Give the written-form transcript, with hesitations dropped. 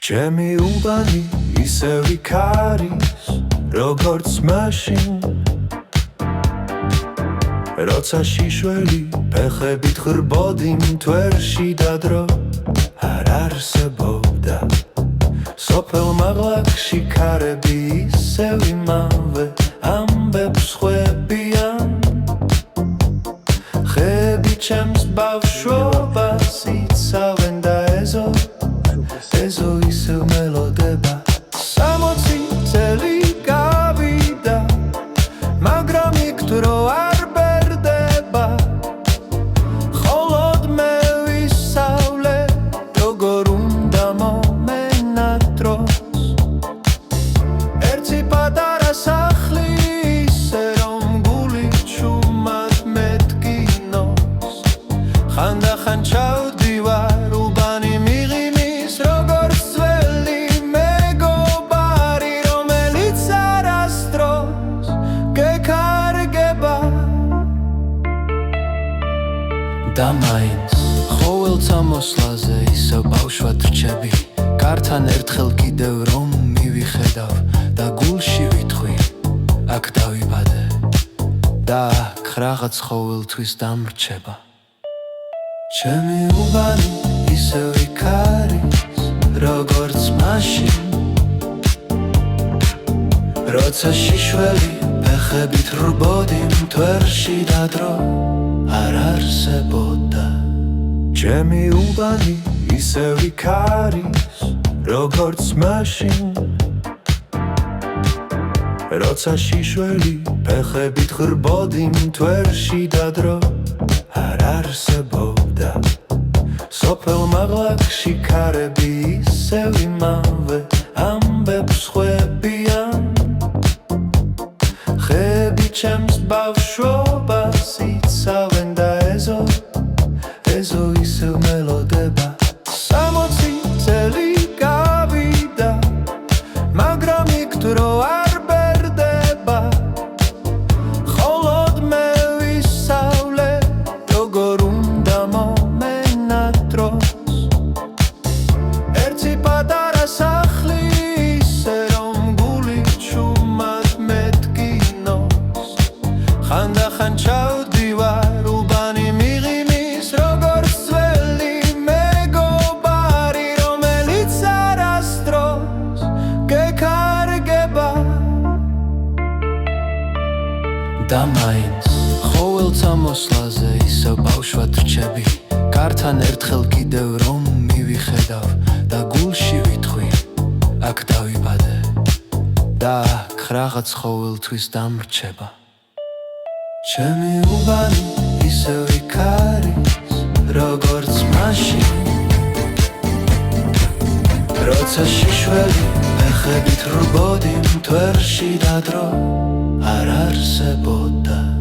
ჩემი უბანი ისევ იქ არის, როგორც მაშინ, როცა შიშველი ფეხებით ხრბოდი მთვერში და დრო არ არსებობდა. სოფელ მაღლაკში ქარები ისევ იმავე ამბებს ხვებიან. ხეები ჩემს ბავშვობას იცავენ და ეზო ისევ მელოდება. 60 წელი გავიდა, მაგრამ იქ დრო არ ბერდება. მხოლოდ მე ვისავლე, როგორ უნდა მომენატროს. ერთი პატარა სახლი ისე რომ გული ჩუმად მეტკინოს. ხანდახან ჩავდივარ უბანი მიღიმის, როგორც ძველი მეგობარი, რომელიც არასდროს გეკარგება. და მაინც ყოველ წამოსვლაზე ისევ ბავშვად რჩები, კართან ერთხელ კიდევ რომ მივიხედავ და გულში ვითხვი, აქ დავიბადე და აქ რაღაც ყოველთვის დამრჩება. ჩემი უბანი ისევ იქ არის, როგორც მაშინ, როცა შიშველი ფეხებით ხრბოდი მთვერში და დრო არ არსებობდა. ჩემი უბანი ისევ იქ არის, როგორც მაშინ, როცა შიშველი ფეხებით ხრბოდი მთვერში და დრო არ არსებობდა. სოფელ მაღლაკში ქარები ისევ იმავე ამბებს ხვებიან. ხეები ჩემს ბავშვობას იცავენ და ეზო ისევ მელოდება. 60 წელი გავიდა, მაგრამ იქ დრო არ ბერდება. მხოლოდ მე ვისავლე, როგორ უნდა მომენატროს. ერთი პატარა სახლი ისე რომ გული ჩუმად მეტკინოს. ხანდახან ჩავდივარ უბანი მიღიმის, როგორც ძველი მეგობარი, რომელიც არასდროს გეკარგება. და მაინც ყოველ წამოსვლაზე ისევ ბავშვად რჩები, კართან ერთხელ კიდევ რომ მივიხედავ და გულში ვითხვი, აქ დავიბადე და აქ რაღაც ყოველთვის დამრჩება. ჩემი უბანი ისევ იქ არის, როგორც მაშინ, როცა შიშველი ფეხებით ხრბოდი მთვერში და დრო არ არსებობდა.